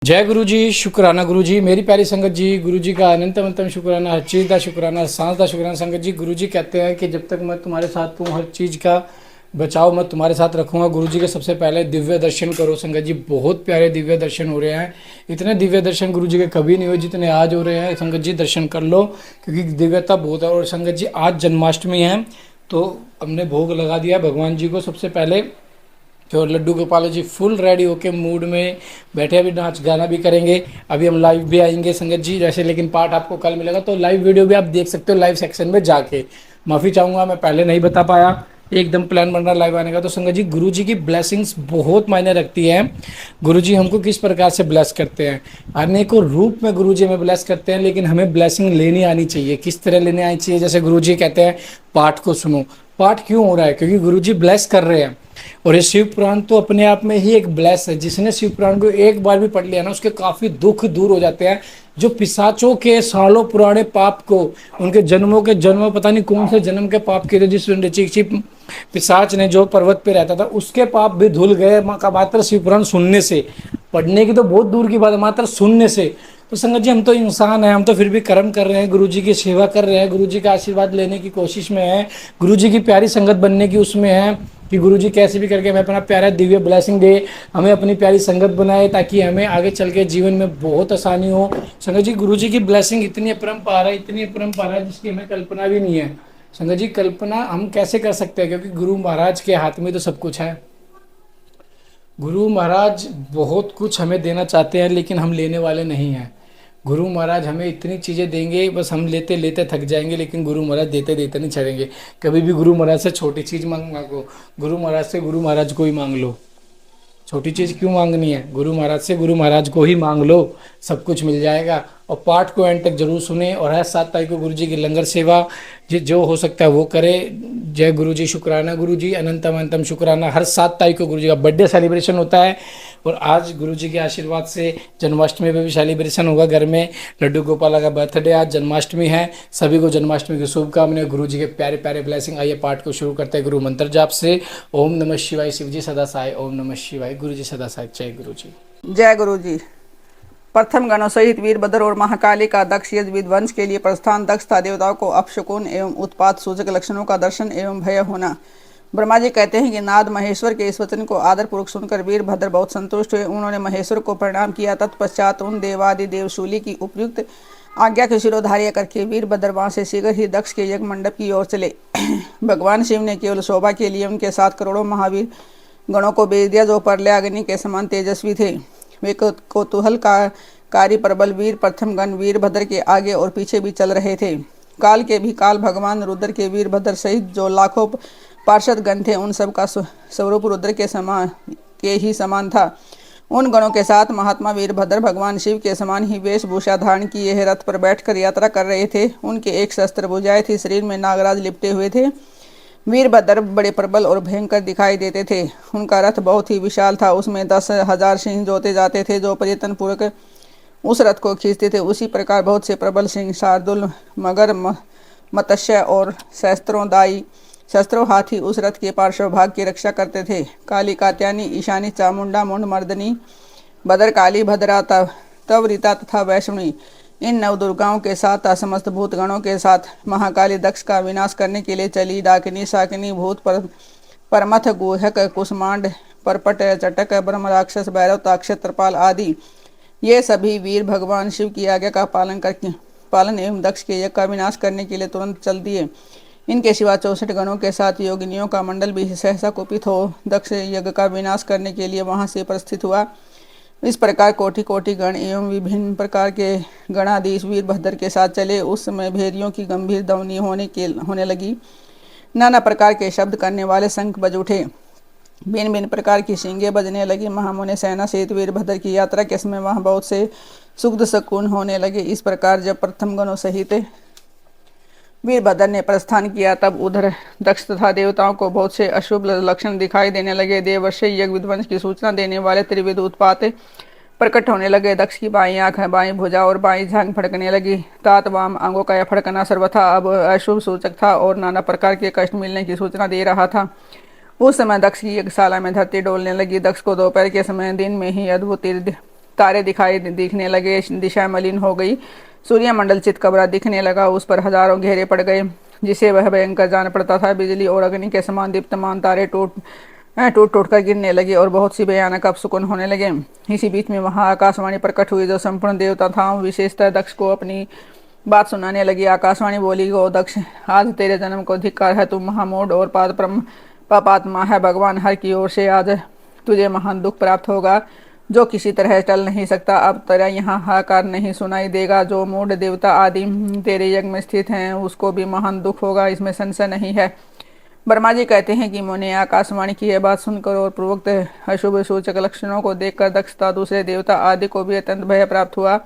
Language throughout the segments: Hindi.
जय गुरु जी, शुक्राना गुरु जी, मेरी प्यारी संगत जी। गुरु जी का अनंत अनंतम शुक्राना, हर चीज़ का शुक्राना, हर सांस का शुक्राना। संगत जी, गुरु जी कहते हैं कि जब तक मैं तुम्हारे साथ हूँ हर चीज़ का बचाव मैं तुम्हारे साथ रखूँगा। गुरु जी के सबसे पहले दिव्य दर्शन करो। संगत जी, बहुत प्यारे दिव्य दर्शन हो रहे हैं। इतने दिव्य दर्शन गुरु जी के कभी नहीं हुए जितने आज हो रहे हैं। संगत जी, दर्शन कर लो क्योंकि दिव्यता बहुत है। और संगत जी, आज जन्माष्टमी है तो हमने भोग लगा दिया है भगवान जी को। सबसे पहले तो लड्डू गोपाल जी फुल रेडी होके मूड में बैठे, अभी नाच गाना भी करेंगे। अभी हम लाइव भी आएंगे संगत जी जैसे, लेकिन पार्ट आपको कल मिलेगा तो लाइव वीडियो भी आप देख सकते हो लाइव सेक्शन में जाके। माफ़ी चाहूँगा मैं पहले नहीं बता पाया, एकदम प्लान बन रहा लाइव आने का। तो संगत जी, गुरु जी की ब्लेसिंग्स बहुत मायने रखती है। गुरु जी हमको किस प्रकार से ब्लेस करते हैं, अनेकों रूप में गुरु जी हमें ब्लेस करते हैं, लेकिन हमें ब्लेसिंग लेनी आनी चाहिए। किस तरह लेनी आनी चाहिए? जैसे गुरु जी कहते हैं पाठ को सुनो। पाठ क्यों हो रहा है? क्योंकि गुरु जी ब्लेस कर रहे हैं। और ये शिव पुराण तो अपने आप में ही एक ब्लेस है। जिसने शिव पुराण को एक बार भी पढ़ लिया ना, उसके काफी दुख दूर हो जाते हैं। जो पिशाचों के सालों पुराने पाप को, उनके जन्मों के जन्म, पता नहीं कौन से जन्म के पाप किए थे, जिस पिशाच ने जो पर्वत पे रहता था उसके पाप भी धुल गए का मात्र शिव पुराण सुनने से। पढ़ने की तो बहुत दूर की बात है, मात्र सुनने से। तो संगत जी, हम तो इंसान हैं, हम तो फिर भी कर्म कर रहे हैं, गुरु जी की सेवा कर रहे हैं, गुरु जी का आशीर्वाद लेने की कोशिश में है, गुरु जी की प्यारी संगत बनने की उसमें है कि गुरु जी कैसे भी करके हमें अपना प्यारा दिव्य ब्लेसिंग दे, हमें अपनी प्यारी संगत बनाए, ताकि हमें आगे चल के जीवन में बहुत आसानी हो। संगत जी, गुरु जी की ब्लेसिंग इतनी अपरंपार है, इतनी अपरंपार है जिसकी हमें कल्पना भी नहीं है। संगत जी, कल्पना हम कैसे कर सकते हैं, क्योंकि गुरु महाराज के हाथ में तो सब कुछ है। गुरु महाराज बहुत कुछ हमें देना चाहते हैं, लेकिन हम लेने वाले नहीं हैं। गुरु महाराज हमें इतनी चीज़ें देंगे, बस हम लेते लेते थक जाएंगे, लेकिन गुरु महाराज देते देते नहीं छोड़ेंगे। कभी भी गुरु महाराज से छोटी चीज़ मांगो, गुरु महाराज से गुरु महाराज को ही मांग लो। छोटी चीज़ क्यों मांगनी है? गुरु महाराज से गुरु महाराज को ही मांग लो, सब कुछ मिल जाएगा। और पाठ को एंड तक जरूर सुने, और हर 7 तारीख को गुरु जी की लंगर सेवा जो हो सकता है वो करे। जय गुरु जी, शुक्राना गुरु जी, अनंतम अनंतम शुक्राना। हर 7 तारीख को गुरु जी का बर्थडे सेलिब्रेशन होता है, और आज गुरु जी के आशीर्वाद से जन्माष्टमी में भी सेलिब्रेशन होगा घर में। लड्डू गोपाला का बर्थडे, आज जन्माष्टमी है। सभी को जन्माष्टमी की शुभकामनाएं, गुरु जी के प्यारे प्यारे ब्लेसिंग। आइए पाठ को शुरू करते हैं गुरु मंत्र जाप से। ओम नमः शिवाय, शिव जी सदा साय। ओम नमः शिवाय, गुरु जी सदा साय। जय गुरु जी। जय गुरु जी। प्रथम गणों सहित वीरभद्र और महाकाली का दक्ष यज्ञ विध्वंस के लिए प्रस्थान। दक्ष था देवताओं को अपशकुन एवं उत्पात सूचक लक्षणों का दर्शन एवं भय होना। ब्रह्मा जी कहते हैं कि नाद महेश्वर के इस वचन को आदरपूर्वक सुनकर वीरभद्र बहुत संतुष्ट हुए। उन्होंने महेश्वर को प्रणाम किया। तत्पश्चात उन देवादि देवशूली की उपयुक्त आज्ञा के शिरोधार्य करके वीरभद्र वहां से शीघ्र ही दक्ष के यज्ञ मंडप की ओर चले। भगवान शिव ने केवल शोभा के लिए उनके साथ करोड़ों महावीर गणों को भेज दिया, जो परले अग्नि के समान तेजस्वी थे। वे कौतूहल कारी प्रबल वीर प्रथम गण वीरभद्र के आगे और पीछे भी चल रहे थे। काल के भी काल भगवान रुद्र के वीरभद्र सहित जो लाखों पार्षद गण थे, उन सब का स्वरूप रुद्र के ही समान था। उन गणों के साथ महात्मा वीरभद्र भगवान शिव के समान ही वेशभूषा धारण किए रथ पर बैठकर यात्रा कर रहे थे। उनके एक शस्त्र भुजाएं थी, शरीर में नागराज लिपटे हुए थे। वीरभद्र बड़े प्रबल और भयंकर दिखाई देते थे। उनका रथ बहुत ही विशाल था, उसमें 10,000 सिंह जोते जाते थे, जो प्रयत्न पूर्वक उस रथ को खींचते थे। उसी प्रकार बहुत से प्रबल सिंह, शार्दुल, मगर, मत्स्य और शस्त्रों हाथी उस रथ के पार्श्व भाग की रक्षा करते थे। काली, कात्यायनी, ईशानी, चामुंडा, मुंड मर्दनी, भद्रकाली, भद्रा, तवरिता तथा वैष्णवी, इन नवदुर्गाओं के साथ समस्त भूत गणों के साथ महाकाली दक्ष का विनाश करने के लिए चली। डाकिनी, शाकिनी, भूत, परमथ, गुहक, कुष्मांड, परपट, चटक, ब्रह्म राक्षस, भैरव, ताक्ष, त्रिपाल आदि ये सभी वीर भगवान शिव की आज्ञा का पालन एवं दक्ष के यज्ञ का विनाश करने के लिए तुरंत चल दिए। इनके सिवा 64 गणों के साथ योगिनियों का मंडल भी सहसा कुपित हो दक्ष यज्ञ का विनाश करने के लिए वहां से प्रस्थित हुआ। इस प्रकार कोटि कोटि गण एवं विभिन्न प्रकार के गणाधीश वीरभद्र के साथ चले। उस समय भेरियों की गंभीर ध्वनि होने लगी। नाना प्रकार के शब्द करने वाले शंख बज उठे। भिन्न भिन्न प्रकार की सींगें बजने लगी। महामुनि सेना सहित वीरभद्र की यात्रा के समय वहां बहुत से सुख शकुन होने लगे। इस प्रकार जब प्रथम गणों सहित वीरभद्र ने प्रस्थान किया, तब उधर दक्ष तथा देवताओं को बहुत से अशुभ लक्षण दिखाई देने लगे। देवर्षि यज्ञ विध्वंस की सूचना देने वाले त्रिविध उत्पात प्रकट होने लगे। दक्ष की बाईं आंख, बाईं भुजा और बाईं जांघ फड़कने लगी। तात वाम अंगों का यह फड़कना सर्वथा अब अशुभ सूचक था और नाना प्रकार के कष्ट मिलने की सूचना दे रहा था। उस समय दक्ष की यज्ञशाला में धरती डोलने लगी। दक्ष को दोपहर के समय दिन में ही अद्भुत तारे दिखने लगे, दिशा मलिन हो गई, सूर्यमंडल चितकबरा दिखने लगा, उस पर हजारों घेरे पड़ गए जिसे वह भयंकर जान पड़ता था। बिजली और अग्नि के समान दीप्तमान तारे टूट टूट कर गिरने लगे और बहुत सी भयानक अपशकुन होने लगे। इसी बीच में वहां आकाशवाणी प्रकट हुई जो संपूर्ण देवता था विशेषतः दक्ष को अपनी बात सुनाने लगी। आकाशवाणी बोली, गो दक्ष, आज तेरे जन्म को धिक्कार है, तुम महामूढ़ और पापात्मा है। भगवान हर की ओर से आज तुझे महान दुख प्राप्त होगा जो किसी तरह टल नहीं सकता। अब तेरा यहाँ हाहाकार नहीं सुनाई देगा। जो मूढ़ देवता आदि तेरे यज्ञ में स्थित हैं उसको भी महान दुख होगा, इसमें संशय नहीं है। ब्रह्मा जी कहते हैं कि मुने आकाशवाणी की यह बात सुनकर और पूर्वोक्त अशुभ सूचक लक्षणों को देखकर दक्ष तथा दूसरे देवता आदि को भी अत्यंत भय प्राप्त हुआ।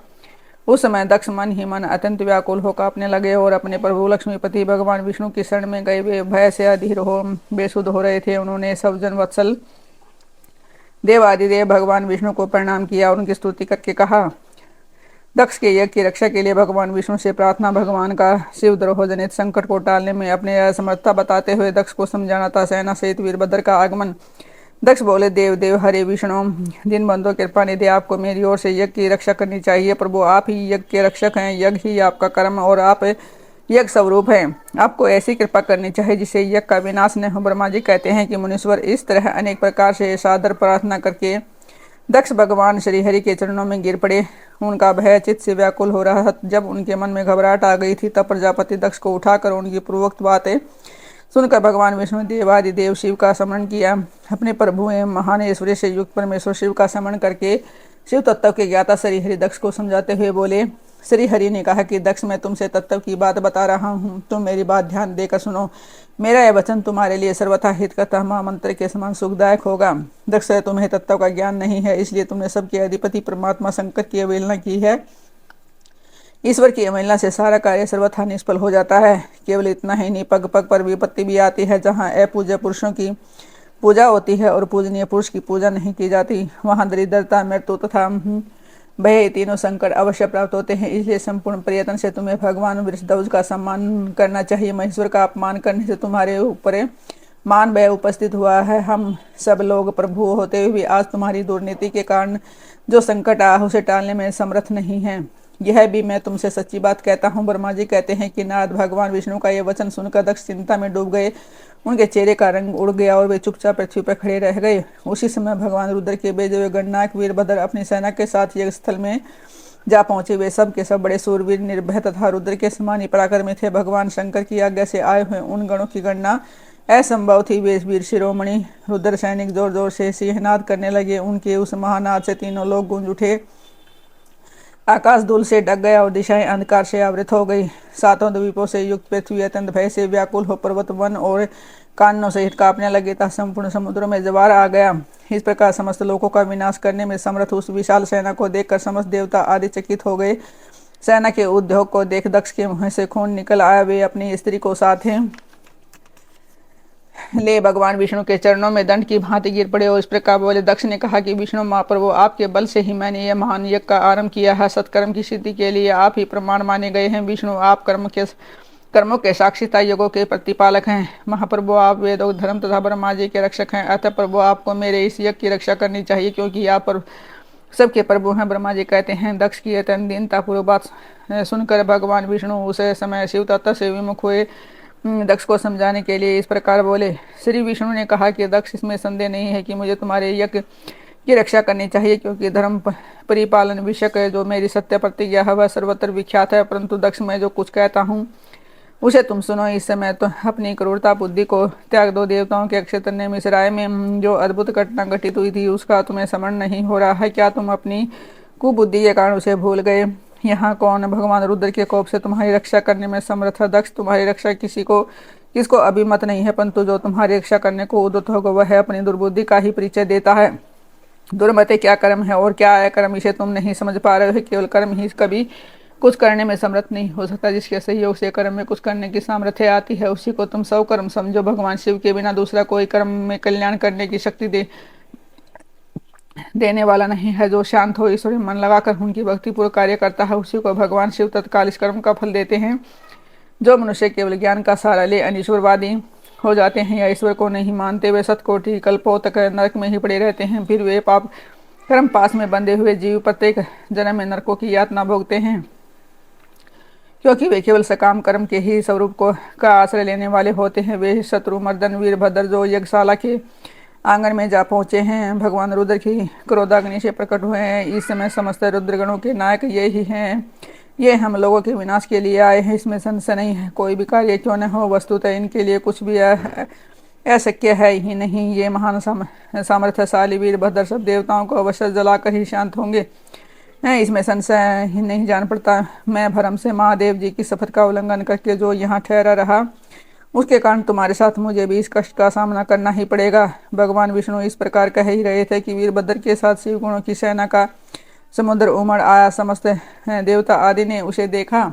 उस समय दक्ष मन ही मन अत्यंत व्याकुल हो कांपने लगे और अपने प्रभु लक्ष्मीपति भगवान विष्णु की शरण में गए। वे भय से अधीर हो बेसुध हो रहे थे। उन्होंने सब जन वत्सल देवादिदेव भगवान विष्णु को प्रणाम किया और उनकी स्तुति करके कहा, दक्ष के यज्ञ की रक्षा के लिए भगवान विष्णु से प्रार्थना। भगवान का शिवद्रोह जनित संकट को टालने में अपने असमर्थता बताते हुए दक्ष को समझाना था। सेना सहित वीरभद्र का आगमन। दक्ष बोले, देव देव हरे विष्णु, दिन बंधु कृपा निधि, आपको मेरी ओर से यज्ञ की रक्षा करनी चाहिए। प्रभु आप ही यज्ञ के रक्षक हैं, यज्ञ ही आपका कर्म और आप यज्ञ स्वरूप हैं। आपको ऐसी कृपा करनी चाहिए जिससे यज्ञ का विनाश न हो। ब्रह्मा जी कहते हैं कि मुनीश्वर इस तरह अनेक प्रकार से सादर प्रार्थना करके दक्ष भगवान श्रीहरि के चरणों में गिर पड़े। उनका भय चित्त से व्याकुल हो रहा था। जब उनके मन में घबराहट आ गई थी तब प्रजापति दक्ष को उठाकर उनकी पूर्वोक्त बातें सुनकर भगवान विष्णु देवादिदेव शिव का स्मरण किया। अपने प्रभु एवं महान ऐश्वर्य से युक्त परमेश्वर शिव का स्मरण करके शिव तत्व के ज्ञाता श्रीहरि दक्ष को समझाते हुए बोले। श्रीहरि ने कहा कि दक्ष, मैं तुमसे तत्व की बात बता रहा हूँ, तुम मेरी बात ध्यान देकर सुनो। मेरा यह वचन तुम्हारे लिए सर्वथा हितकर्ता महामंत्र के समान सुखदायक होगा। दक्ष, तुम्हें तत्व का ज्ञान नहीं है, इसलिए तुमने सबके अधिपति परमात्मा शंकर की अवहेलना की है। ईश्वर की अवहेलना से सारा कार्य सर्वथा निष्फल हो जाता है। केवल इतना ही नहीं, पग पग पर विपत्ति भी आती है। जहाँ अपूज्य पुरुषों की पूजा होती है और पूजनीय पुरुष की पूजा नहीं की जाती, वहाँ दरिद्रता, मृत्यु तथा भय, तीनों संकट अवश्य प्राप्त होते हैं। इसलिए संपूर्ण प्रयत्न से तुम्हें भगवान वृषध्वज का सम्मान करना चाहिए। महेश्वर का अपमान करने से तुम्हारे ऊपर मान भय उपस्थित हुआ है। हम सब लोग प्रभु होते हुए भी आज तुम्हारी दुर्नीति के कारण जो संकट आया उसे टालने में समर्थ नहीं है। यह भी मैं तुमसे सच्ची बात कहता हूँ। ब्रह्मा जी कहते हैं कि नारद भगवान विष्णु का यह वचन सुनकर दक्ष चिंता में डूब गए। उनके चेहरे का रंग उड़ गया और वे चुपचाप पृथ्वी पर खड़े रह गए। उसी समय भगवान रुद्र के भेजे हुए गणनायक वीरभद्र अपनी सेना के साथ यज्ञ स्थल में जा पहुंचे। वे सब के सब बड़े सूरवीर, निर्भय तथा रुद्र के समान ही पराक्रमी थे। भगवान शंकर की आज्ञा से आए हुए उन गणों की गणना असंभव थी। वे वीर शिरोमणि रुद्र सैनिक जोर जोर से सिंहनाद करने लगे। उनके उस महानाद से तीनों लोग गूंज उठे। आकाश धूल से ढक गया और दिशाएं अंधकार से आवृत हो गई। सातों द्वीपों से युक्त पृथ्वी अत्यंत भय से व्याकुल हो पर्वत, वन और कानों सहित कांपने लगे तथा संपूर्ण समुद्रों में ज्वार आ गया। इस प्रकार समस्त लोगों का विनाश करने में समर्थ उस विशाल सेना को देखकर समस्त देवता आदि चकित हो गए। सेना के उद्योग को देख दक्ष के मुंह से खून निकल आया। वे अपनी स्त्री को साथ ले भगवान विष्णु के चरणों में दंड की भांति गिर पड़े और इस प्रकार बोले। दक्ष ने कहा कि विष्णु महाप्रभु, आपके बल से ही मैंने यह महान यज्ञ का आरंभ किया है। सत्कर्म की सिद्धि के लिए आप ही प्रमाण माने गए हैं। विष्णु, आप कर्मों के साक्षीता योगों के प्रतिपालक हैं। महाप्रभु, आप वेदों, धर्म तथा ब्रह्मा जी के रक्षक हैं। अतः प्रभु, आपको मेरे इस यज्ञ की रक्षा करनी चाहिए क्योंकि आप सबके प्रभु हैं। ब्रह्मा जी कहते हैं, दक्ष की अत्यंत दीनतापूर्वक बात सुनकर भगवान विष्णु उस समय शिव तत्व से विमुख हुए। दक्ष को समझाने के लिए इस प्रकार बोले। श्री विष्णु ने कहा कि दक्ष, इसमें संदेह नहीं है कि मुझे तुम्हारे यज्ञ की रक्षा करनी चाहिए क्योंकि धर्म परिपालन विषय जो मेरी सत्य प्रतिज्ञा है वह सर्वत्र विख्यात है। परंतु दक्ष, मैं जो कुछ कहता हूँ उसे तुम सुनो। इस समय तो अपनी क्रूरता बुद्धि को त्याग दो। देवताओं के क्षेत्र ने मिस्राय में जो अद्भुत घटना घटित हुई थी उसका तुम्हें स्मरण नहीं हो रहा है क्या? तुम अपनी कुबुद्धि के कारण उसे भूल गए। यहाँ कौन भगवान रुद्र के कोप से तुम्हारी रक्षा करने में समर्थ है? दक्ष, तुम्हारी रक्षा किसको अभिमत नहीं है, परंतु जो तुम्हारी रक्षा करने को उद्यत होगा वह अपनी दुर्बुद्धि का ही परिचय देता है। दुर्मते क्या कर्म है और क्या अकर्म, इसे तुम नहीं समझ पा रहे हो। केवल कर्म ही कभी कुछ करने में समर्थ नहीं हो सकता। जिसके सहयोग से कर्म में कुछ करने की सामर्थ्य आती है उसी को तुम सब कर्म समझो। भगवान शिव के बिना दूसरा कोई कर्म में कल्याण करने की शक्ति देने वाला नहीं है। जो शांत हो, ईश्वर में मन लगाकर उनकी भक्तिपूर्वक कार्य करता है उसी को भगवान शिव तत्काल इस कर्म का फल देते हैं। जो मनुष्य केवल ज्ञान का सहारा ले अनिश्वरवादी हो जाते हैं या ईश्वर को नहीं मानते, वे सतकोटि कल्पों तक नरक में ही पड़े रहते हैं। फिर वे पाप कर्म पास में बंधे हुए जीव प्रत्येक जन्म में नरकों की यातना भोगते हैं, क्योंकि वे केवल सकाम कर्म के ही स्वरूप को का आश्रय लेने वाले होते हैं। वे शत्रु मर्दन वीरभद्र जो यज्ञशाला के आंगन में जा पहुंचे हैं, भगवान रुद्र की क्रोधाग्नि से प्रकट हुए हैं। इस समय समस्त रुद्रगणों के नायक ये ही हैं। ये हम लोगों के विनाश के लिए आए हैं, इसमें संशय नहीं है। कोई भी कार्य क्यों न हो, वस्तुतः इनके लिए कुछ भी अशक्य है ही नहीं। ये महान सामर्थ्यशाली वीरभद्र सब देवताओं को अवश्य जलाकर ही शांत होंगे, इसमें संशय ही नहीं जान पड़ता। मैं भरम से महादेव जी की शपथ का उल्लंघन करके जो यहाँ ठहरा रहा, उसके कारण तुम्हारे साथ मुझे भी इस कष्ट का सामना करना ही पड़ेगा। भगवान विष्णु इस प्रकार कह ही रहे थे कि वीरभद्र के साथ शिव गुणों की सेना का समुद्र उमड़ आया। समस्त देवता आदि ने उसे देखा।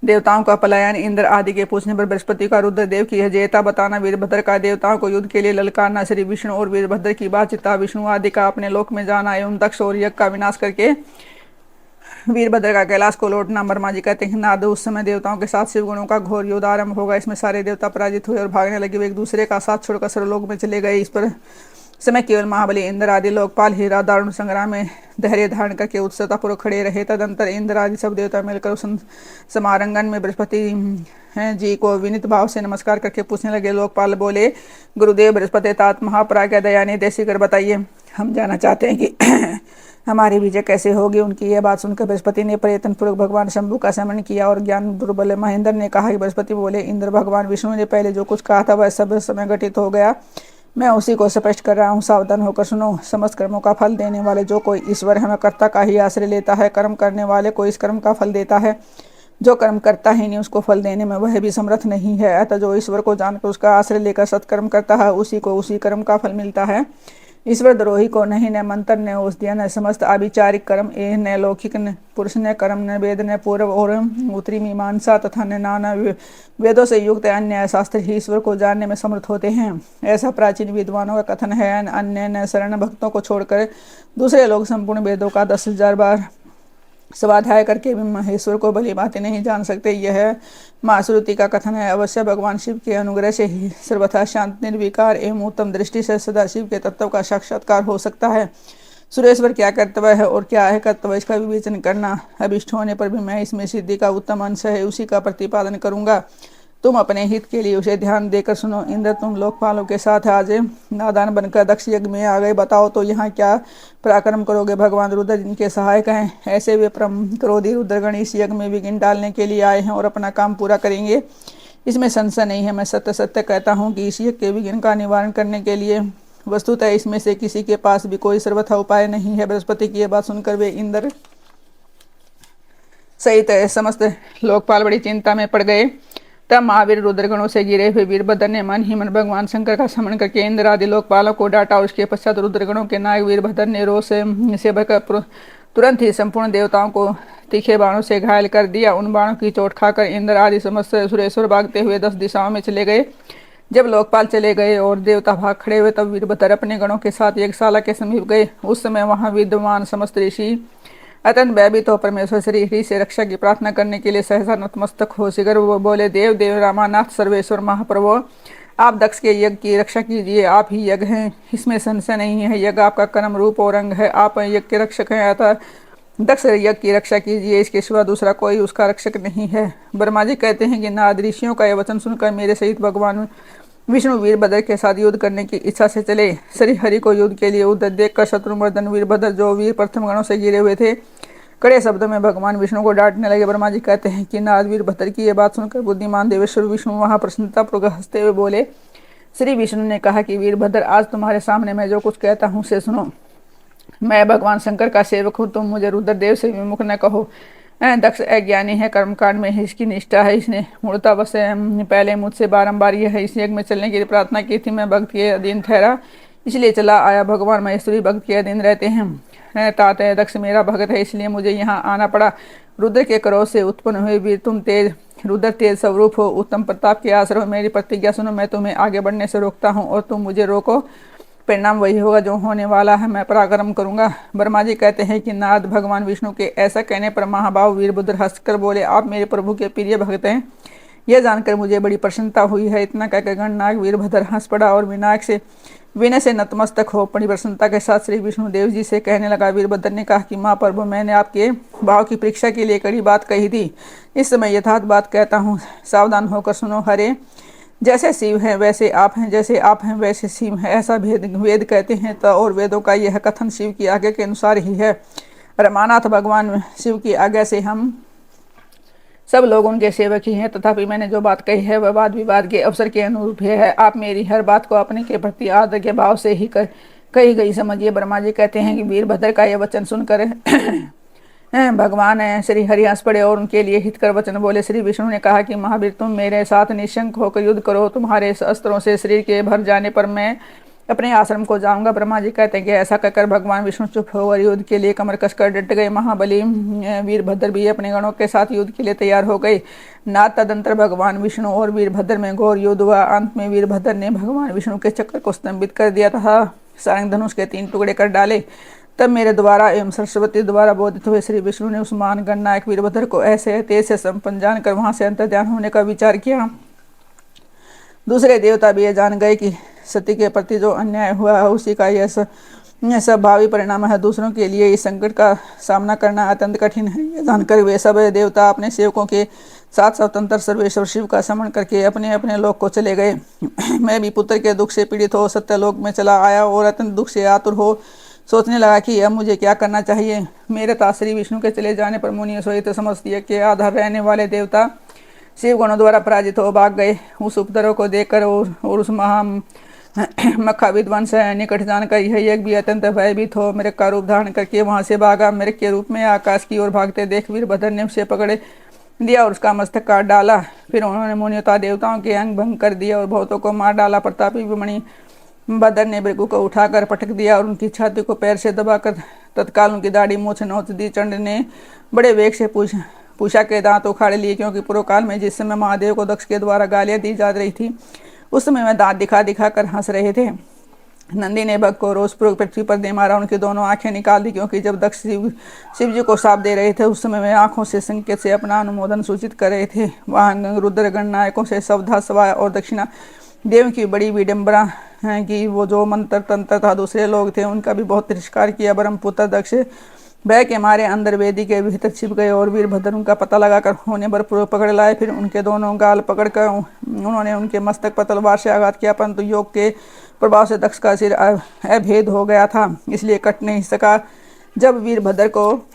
देवताओं का पलायन, इंद्र आदि के पूछने पर बृहस्पति का रुद्रदेव की अजेयता बताना, वीरभद्र का देवताओं को युद्ध के लिए ललकारना, श्री विष्णु और वीरभद्र की बातचीता, विष्णु आदि का अपने लोक में जाना एवं दक्ष और यज्ञ का विनाश करके वीरभद्र का कैलाश को लौटना। ब्रह्मा जी कहते हैं नारद, उस समय देवताओं के साथ शिव गुणों का घोर युद्ध आरंभ होगा। इसमें सारे देवता पराजित हुए और भागने लगे। वे एक दूसरे का साथ छोड़कर सर्वलोक में चले गए। इस पर समय केवल महाबली इंद्र आदि लोकपाल ही दारुण संग्राम में धैर्य धारण करके उत्सुकतापूर्वक खड़े रहे। तदंतर इंद्र आदि सब देवता मिलकर उस समारंगन में बृहस्पति जी को विनीत भाव से नमस्कार करके पूछने लगे। लोकपाल बोले, गुरुदेव बृहस्पति तात महापराज्ञ दयानिधि देशी कर बताइए, हम जानना चाहते हैं कि हमारी विजय कैसे होगी। उनकी यह बात सुनकर बृहस्पति ने प्रयत्नपूर्वक भगवान शंभु का स्मरण किया और ज्ञान दुर्बल महेंद्र ने कहा कि बृहस्पति बोले, इंद्र, भगवान विष्णु ने पहले जो कुछ कहा था वह सब समय घटित हो गया। मैं उसी को स्पष्ट कर रहा हूँ, सावधान होकर सुनो। समस्त कर्मों का फल देने वाले जो कोई ईश्वर है, कर्ता का ही आश्रय लेता है। कर्म करने वाले को इस कर्म का फल देता है। जो कर्म करता ही नहीं, उसको फल देने में वह भी समर्थ नहीं है। अतः जो ईश्वर को जानकर उसका आश्रय लेकर सत्कर्म करता है, उसी को उसी कर्म का फल मिलता है। ईश्वर द्रोही को नहीं न मंत्र न औषधियाँ न समस्त आभिचारिक कर्म, न लौकिक न पुरुष न कर्म, न वेद न पूर्व और उत्तरी मीमांसा तथा न नाना वेदों से युक्त अन्य शास्त्र ही ईश्वर को जानने में समर्थ होते हैं। ऐसा प्राचीन विद्वानों का कथन है। अन्य न शरण भक्तों को छोड़कर दूसरे लोग संपूर्ण वेदों का 10,000 बार स्वाध्याय करके भी महेश्वर को भली भांति नहीं जान सकते। यह महाश्रुति का कथन है। अवश्य भगवान शिव के अनुग्रह से ही सर्वथा शांत, निर्विकार एवं उत्तम दृष्टि से सदाशिव के तत्व का साक्षात्कार हो सकता है। सुरेश्वर क्या कर्तव्य है और क्या है कर्तव्य, इसका विवेचन करना। अभिष्ट होने पर भी मैं इसमें सिद्धि का उत्तम अंश है, उसी का प्रतिपादन करूंगा। तुम अपने हित के लिए उसे ध्यान देकर सुनो। इंद्र, तुम लोकपालों के साथ आज नादान बनकर दक्ष यज्ञ में आ गए। बताओ तो यहाँ क्या पराक्रम करोगे। भगवान रुद्र जिनके सहायक हैं, ऐसे वे परम क्रोधी रुद्रगण इस यज्ञ में विघ्न डालने के लिए आए हैं और अपना काम पूरा करेंगे, इसमें संशय नहीं है। मैं सत्य सत्य कहता हूँ कि इस यज्ञ के विघ्न का निवारण करने के लिए वस्तुतः इसमें से किसी के पास भी कोई सर्वथा उपाय नहीं है। बृहस्पति की यह बात सुनकर वे इंद्र सहित समस्त लोकपाल बड़ी चिंता में पड़ गए। तब महावीर रुद्रगणों से गिरे हुए वीरभद्र ने मन ही मन भगवान शंकर का स्मरण करके इंद्र आदि लोकपालों को डांटा। उसके पश्चात रुद्रगणों के नायक वीरभद्र ने रोष से भरकर तुरंत ही संपूर्ण देवताओं को तीखे बाणों से घायल कर दिया। उन बाणों की चोट खाकर इंद्र आदि समस्त सुरेश्वर भागते हुए 10 दिशाओं में चले गए। जब लोकपाल चले गए और देवता भाग खड़े हुए, तब वीरभद्र अपने गणों के साथ यज्ञशाला के समीप गए। उस समय वहां विद्यमान समस्त ऋषि अत्यंत भयभीत हो परमेश्वर श्री हरि से रक्षा की प्रार्थना करने के लिए सहसा नतमस्तक हो शिगर वो बोले, देव देव रामानाथ सर्वेश्वर महाप्रभु, आप दक्ष के यज्ञ की रक्षा कीजिए। आप ही यज्ञ हैं, इसमें संशय नहीं है। यज्ञ आपका कर्म रूप और अंग है। आप यज्ञ के रक्षक हैं, अतः दक्ष यज्ञ की रक्षा कीजिए। इसके सिवा दूसरा कोई उसका रक्षक नहीं है। ब्रह्मा जी कहते हैं कि नारद ऋषियों का यह वचन सुनकर मेरे सहित भगवान विष्णु वीरभद्र के साथ युद्ध करने की इच्छा से चले। श्री हरि को युद्ध के लिए उद्धत देखकर शत्रुमर्दन वीरभद्र, जो वीर प्रथम गणों से गिरे हुए थे, कड़े शब्दों में भगवान विष्णु को डांटने लगे। ब्रह्मा जी कहते हैं कि नारद वीरभद्र की यह बात सुनकर बुद्धिमान देवेश्वर विष्णु वहां प्रसन्नतापूर्वक हंसते हुए बोले। श्री विष्णु ने कहा कि वीरभद्र, आज तुम्हारे सामने मैं जो कुछ कहता हूँ उसे सुनो। मैं भगवान शंकर का सेवक हूँ, तुम मुझे रुद्रदेव से विमुख न कहो। दक्ष अज्ञानी है, कर्मकांड में ही इसकी निष्ठा है। इसने मूलतः बस पहले मुझसे बारंबार यह इस यज्ञ में चलने की प्रार्थना की थी। मैं भक्त के अधीन ठहरा, इसलिए चला आया। भगवान महेश्वरी भक्त के अधीन रहते हैं। तात दक्ष मेरा भगत है, इसलिए मुझे यहाँ आना पड़ा। रुद्र के क्रोध से उत्पन्न हुए वीर तुम तेज, रुद्र तेज स्वरूप हो, उत्तम प्रताप के आश्रय हो। मेरी प्रतिज्ञा सुनो, मैं तुम्हें आगे बढ़ने से रोकता हूँ और तुम मुझे रोको। परिणाम वही होगा जो होने वाला है, मैं पराक्रम करूंगा। ब्रह्मा जी कहते हैं कि नारद, भगवान विष्णु के ऐसा कहने पर महाभाव वीरभद्र हंसकर बोले, आप मेरे प्रभु के प्रिय भक्त हैं, यह जानकर मुझे बड़ी प्रसन्नता हुई है। इतना कहकर गणनायक वीरभद्र हंस पड़ा और विनायक से विनय से नतमस्तक हो बड़ी प्रसन्नता के साथ श्री विष्णुदेव जी से कहने लगा। वीरभद्र ने कहा कि माँ प्रभु, मैंने आपके भाव की परीक्षा के लिए कड़ी बात कही थी, इस समय यथार्थ बात कहता हूँ, सावधान होकर सुनो। हरे जैसे शिव हैं वैसे आप हैं, जैसे आप हैं वैसे शिव हैं, ऐसा वेद कहते हैं। तो और वेदों का यह कथन शिव की आज्ञा के अनुसार ही है। रमानाथ भगवान शिव की आज्ञा से हम सब लोग उनके सेवक ही हैं, तथापि मैंने जो बात कही है वह वाद विवाद के अवसर के अनुरूप है। आप मेरी हर बात को अपने के प्रति आदर के भाव से ही कही गई समझिए। ब्रह्मा जी कहते हैं कि वीरभद्र का यह वचन सुनकर भगवान श्री हरि हंस पड़े और उनके लिए हितकर वचन बोले। श्री विष्णु ने कहा कि महावीर, तुम मेरे साथ निशंक होकर युद्ध करो, तुम्हारे अस्त्रों से शरीर के भर जाने पर मैं अपने आश्रम को जाऊंगा। ब्रह्मा जी कहते हैं कि ऐसा कहकर भगवान विष्णु चुप होकर युद्ध के लिए कमर कसकर डट गए। महाबली वीरभद्र भी अपने गणों के साथ युद्ध के लिए तैयार हो गए। नाथ तदंतर भगवान विष्णु और वीरभद्र में घोर युद्ध हुआ। अंत में वीरभद्र ने भगवान विष्णु के चक्र को स्तंभित कर दिया तथा सारंग धनुष के 3 टुकड़े कर डाले। तब मेरे द्वारा एवं सरस्वती द्वारा बोधित हुए श्री विष्णु ने उस महान गणनायक वीरभद्र को ऐसे तेज से संपन्न जानकर वहां से अंतर्ध्यान होने का विचार किया। दूसरे देवता भी यह जान गए कि सती के प्रति जो अन्याय हुआ है उसी का यह सब भावी परिणाम है। दूसरों के लिए इस संकट का सामना करना अत्यंत कठिन है। यह जानकर वे सब देवता अपने सेवकों के साथ स्वतंत्र सर्वेश्वर शिव का स्मरण करके अपने अपने लोक को चले गए। मैं भी पुत्र के दुख से पीड़ित हो सत्यलोक में चला आया और अत्यंत दुख से आतुर हो सोचने लगा कि अब मुझे क्या करना चाहिए। मेरे ताश श्री विष्णु के चले जाने पर मुनि सहित समस्त के आधार रहने वाले देवता शिव गणों द्वारा पराजित हो भाग गए। उस उपद्रव को देखकर और उस मक्खा विध्वंस निकट जानकर यह एक भी अत्यंत भयभीत हो मेरे का रूप धारण करके वहां से भागा। मेरे के रूप में आकाश की ओर भागते देख वीरभद्र ने उसे पकड़ दिया और उसका मस्तक काट डाला। फिर उन्होंने मुनियों देवताओं के अंग भंग कर दिया और बहुतों को मार डाला। प्रतापी मणि भद्र ने भृगु को उठाकर पटक दिया और उनकी छाती को पैर से दबाकर तत्काल उनकी दाढ़ी मूछ नोच दी। चंड ने बड़े वेग से पूषा के दांत उखाड़ लिए, क्योंकि पूर्व काल में जिस समय महादेव को दक्ष के द्वारा गालियां दी जा रही थी उस समय वह दांत दिखा दिखा कर हंस रहे थे। नंदी ने भग को रोषपूर्वक पृथ्वी पर दे मारा, उनकी दोनों आंखें निकाल दी, क्योंकि जब दक्ष शिव जी को साप दे रहे थे उस समय वे आंखों से संकेत से अपना अनुमोदन सूचित कर रहे थे। वहाँ रुद्र गणनायकों से सवधा सवा और दक्षिणा देव की बड़ी विडम्बना है कि वो जो मंत्र तंत्र था दूसरे लोग थे उनका भी बहुत तिरस्कार किया। ब्रह्मपुत्र दक्ष भय के मारे अंदर वेदी के भीतर छिप गए और वीरभद्र उनका पता लगाकर होने पर पूर्व पकड़ लाए। फिर उनके दोनों गाल पकड़कर उन्होंने उनके मस्तक पर तलवार से आघात किया, परंतु योग के प्रभाव से दक्ष का सिर अभेद हो गया था, इसलिए कट नहीं सका। जब वीरभद्र को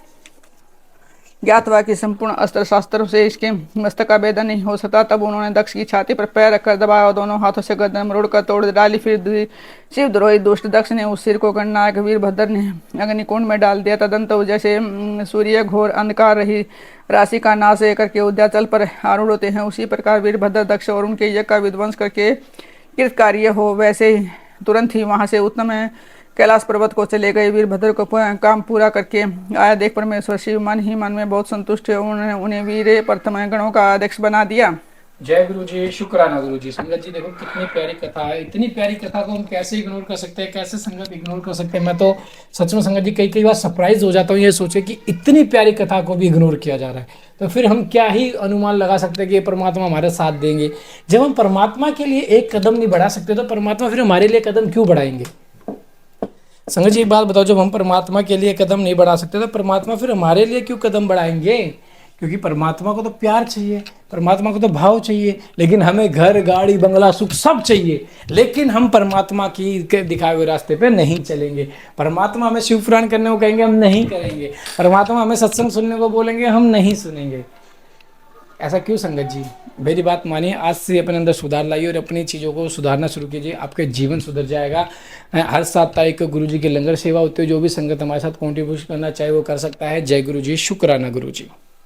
ज्ञात हुआ कि संपूर्ण अस्त्र शास्त्रों से इसके मस्तक का भेदन नहीं हो सकता, तब उन्होंने दक्ष की छाती पर पैर रखकर दबाया और दोनों हाथों से गर्दन मरोड़ कर तोड़ डाली। फिर शिवद्रोही दुष्ट दक्ष ने उस सिर को गणनायक वीरभद्र ने अग्निकुंड में डाल दिया। तदंत जैसे सूर्य घोर अंधकार रही राशि का नाश करके उद्याचल पर आरूढ़ होते हैं, उसी प्रकार वीरभद्र दक्ष और उनके यज्ञ का विध्वंस करके कृतकार्य हो वैसे ही तुरंत ही वहां से उत्तम कैलाश पर्वत को चले गए। वीरभद्र को काम पूरा करके आया देख परमेश्वर शिव मन ही मन में बहुत संतुष्ट है। उन्होंने उन्हें वीर प्रथम गणों का अध्यक्ष बना दिया। जय गुरु जी, शुक्राना गुरु जी। संगत जी देखो कितनी प्यारी कथा है। इतनी प्यारी कथा को हम कैसे इग्नोर कर सकते हैं, कैसे संगत इग्नोर कर सकते हैं। मैं तो सच में संगत जी कई बार सरप्राइज हो जाता हूँ ये सोचे कि इतनी प्यारी कथा को भी इग्नोर किया जा रहा है। तो फिर हम क्या ही अनुमान लगा सकते हैं कि ये परमात्मा हमारे साथ देंगे। जब हम परमात्मा के लिए एक कदम नहीं बढ़ा सकते तो परमात्मा फिर हमारे लिए कदम क्यों बढ़ाएंगे। संगत जी एक बात बताओ, जब हम परमात्मा के लिए कदम नहीं बढ़ा सकते तो परमात्मा फिर हमारे लिए क्यों कदम बढ़ाएंगे। क्योंकि परमात्मा को तो प्यार चाहिए, परमात्मा को तो भाव चाहिए, लेकिन हमें घर गाड़ी बंगला सुख सब चाहिए, लेकिन हम परमात्मा की दिखाए हुए रास्ते पे नहीं चलेंगे। परमात्मा हमें शिव पुराण करने को कहेंगे, हम नहीं करेंगे। परमात्मा हमें सत्संग सुनने को बोलेंगे, हम नहीं सुनेंगे। ऐसा क्यों संगत जी। मेरी बात मानिए, आज से अपने अंदर सुधार लाइए और अपनी चीज़ों को सुधारना शुरू कीजिए, आपके जीवन सुधर जाएगा। हर 7 तारीख को गुरु जी की लंगर सेवा होती है, जो भी संगत हमारे साथ कॉन्ट्रीब्यूट करना चाहे वो कर सकता है। जय गुरु जी, शुक्राना गुरु जी।